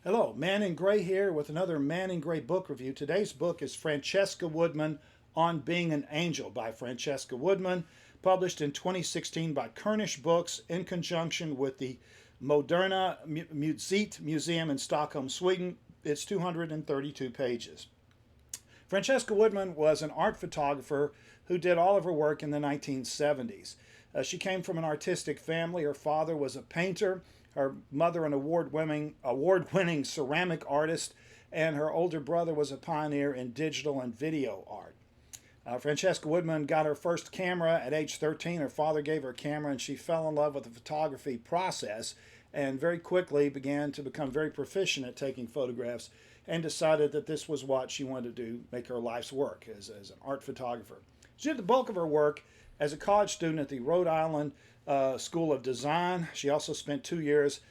Hello, Man in Gray here with another Man in Gray book review. Today's book is Francesca Woodman on Being an Angel by Francesca Woodman, published in 2016 by Kernish Books in conjunction with the Moderna Museet Museum in Stockholm, Sweden. It's 232 pages. Francesca Woodman was an art photographer who did all of her work in the 1970s. She came from an artistic family. Her father was a painter, her mother an award-winning ceramic artist, and her older brother was a pioneer in digital and video art. Francesca Woodman got her first camera at age 13. Her father gave her a camera, and she fell in love with the photography process and very quickly began to become very proficient at taking photographs and decided that this was what she wanted to do, make her life's work as an art photographer. She did the bulk of her work as a college student at the Rhode Island School of Design. She also spent 2 years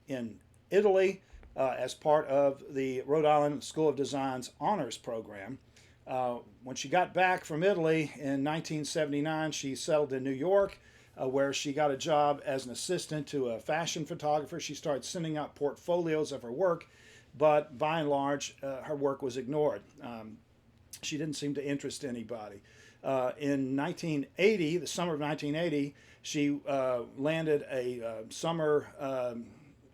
in Italy as part of the Rhode Island School of Design's honors program. When she got back from Italy in 1979, she settled in New York, where she got a job as an assistant to a fashion photographer. She started sending out portfolios of her work, but by and large, her work was ignored. She didn't seem to interest anybody. In 1980, the summer of 1980, she landed a summer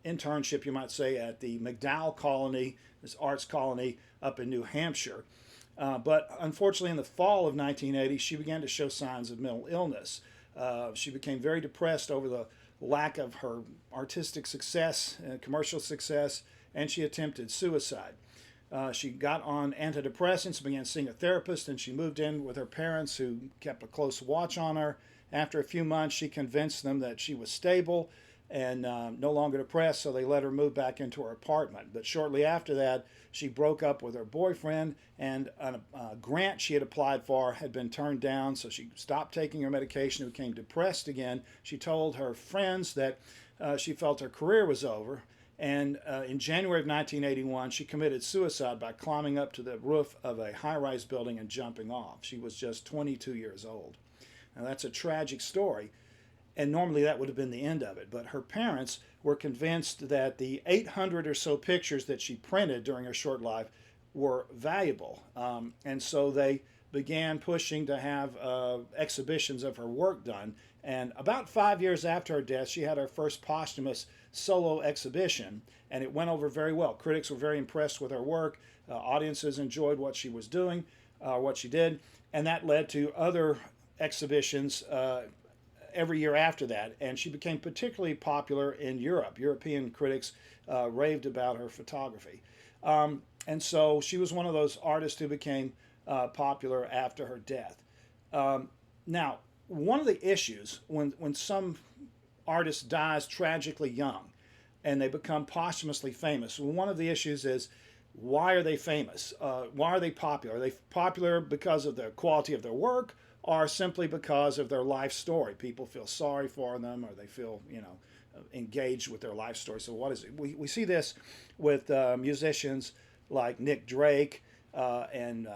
internship, you might say, at the MacDowell Colony, this arts colony up in New Hampshire. But unfortunately, in the fall of 1980, she began to show signs of mental illness. She became very depressed over the lack of her artistic success and commercial success, and she attempted suicide. She got on antidepressants, began seeing a therapist, and she moved in with her parents, who kept a close watch on her. After a few months, she convinced them that she was stable and no longer depressed, so they let her move back into her apartment. But shortly after that, she broke up with her boyfriend, and a grant she had applied for had been turned down, so she stopped taking her medication and became depressed again. She told her friends that she felt her career was over. And in January of 1981, she committed suicide by climbing up to the roof of a high-rise building and jumping off. She was just 22 years old. Now, that's a tragic story, and normally that would have been the end of it. But her parents were convinced that the 800 or so pictures that she printed during her short life were valuable. And so they began pushing to have exhibitions of her work done. And about 5 years after her death, she had her first posthumous solo exhibition, and it went over very well. Critics were very impressed with her work. Audiences enjoyed what she was doing, what she did, and that led to other exhibitions every year after that. And she became particularly popular in Europe. European critics raved about her photography. And so she was one of those artists who became popular after her death. Now, one of the issues when some artist dies tragically young and they become posthumously famous, one of the issues is, why are they famous? Why are they popular? Are they popular because of the quality of their work, or simply because of their life story? People feel sorry for them, or they feel, engaged with their life story. So what is it? We see this with musicians like Nick Drake and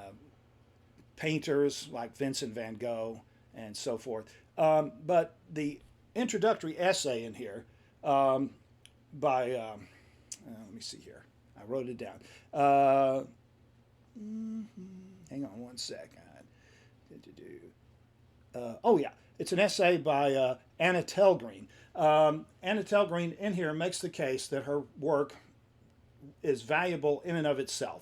painters like Vincent van Gogh and so forth. But the introductory essay in here by, let me see here. I wrote it down. Hang on one second. Oh, yeah. It's an essay by Anna Telgreen. Anna Telgreen in here makes the case that her work is valuable in and of itself.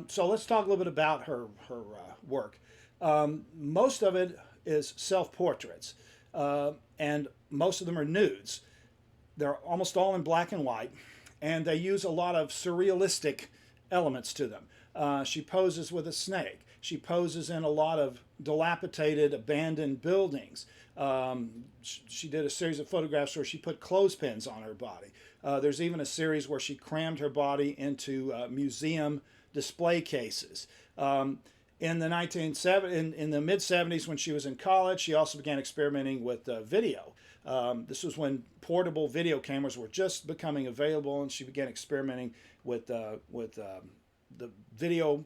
So let's talk a little bit about her work. Most of it is self-portraits, and most of them are nudes. They're almost all in black and white, and they use a lot of surrealistic elements to them. She poses with a snake. She poses in a lot of dilapidated, abandoned buildings. She did a series of photographs where she put clothespins on her body. There's even a series where she crammed her body into museum display cases. In the in the mid 70s, when she was in college, she also began experimenting with video. This was when portable video cameras were just becoming available, and she began experimenting with the videoing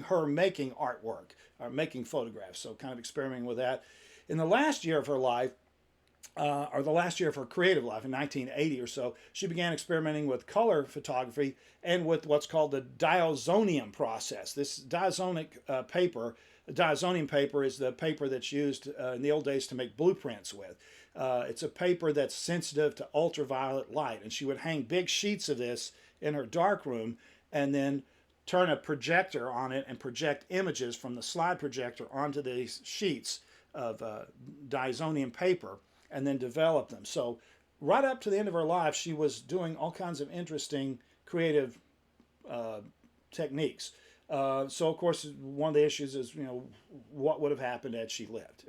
her making artwork or making photographs. So kind of experimenting with that. In the last year of her life, or the last year of her creative life, in 1980 or so, she began experimenting with color photography and with what's called the diazonium process. This diazonium paper is the paper that's used in the old days to make blueprints with. It's a paper that's sensitive to ultraviolet light, and she would hang big sheets of this in her darkroom and then turn a projector on it and project images from the slide projector onto these sheets of diazonium paper and then develop them. So right up to the end of her life, she was doing all kinds of interesting creative techniques. So of course, one of the issues is, what would have happened had she lived,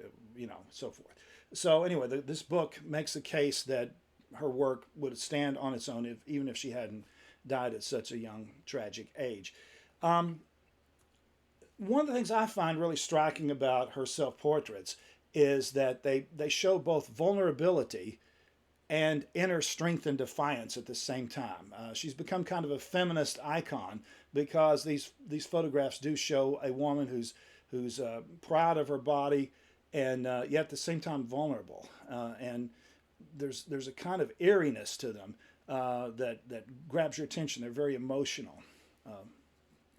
so forth. So anyway, this book makes the case that her work would stand on its own, even if she hadn't died at such a young, tragic age. One of the things I find really striking about her self-portraits is that they show both vulnerability and inner strength and defiance at the same time. She's become kind of a feminist icon because these photographs do show a woman who's proud of her body and yet at the same time vulnerable. And there's a kind of eeriness to them that grabs your attention. They're very emotional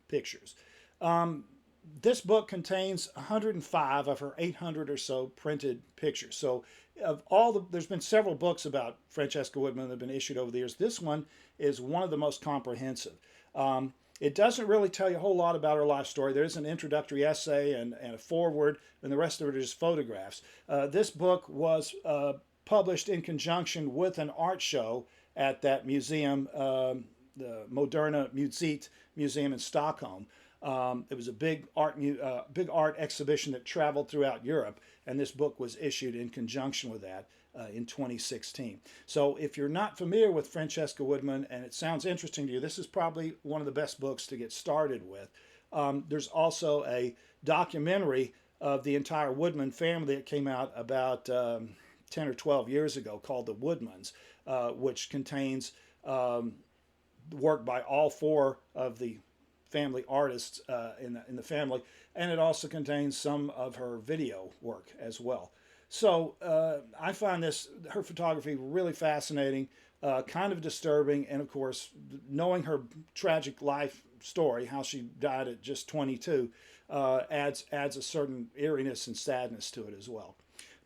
pictures. This book contains 105 of her 800 or so printed pictures. So there's been several books about Francesca Woodman that have been issued over the years. This one is one of the most comprehensive. It doesn't really tell you a whole lot about her life story. There's an introductory essay and a foreword, and the rest of it is photographs. This book was published in conjunction with an art show at that museum, the Moderna Museum in Stockholm. It was a big art exhibition that traveled throughout Europe, and this book was issued in conjunction with that in 2016. So if you're not familiar with Francesca Woodman and it sounds interesting to you, this is probably one of the best books to get started with. There's also a documentary of the entire Woodman family that came out about 10 or 12 years ago called The Woodmans, which contains work by all four of the family artists in the family, and it also contains some of her video work as well. So I find her photography really fascinating, kind of disturbing, and of course, knowing her tragic life story, how she died at just 22, adds a certain eeriness and sadness to it as well.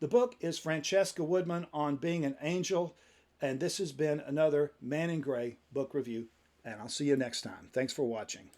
The book is Francesca Woodman on Being an Angel, and this has been another Man in Gray book review, and I'll see you next time. Thanks for watching.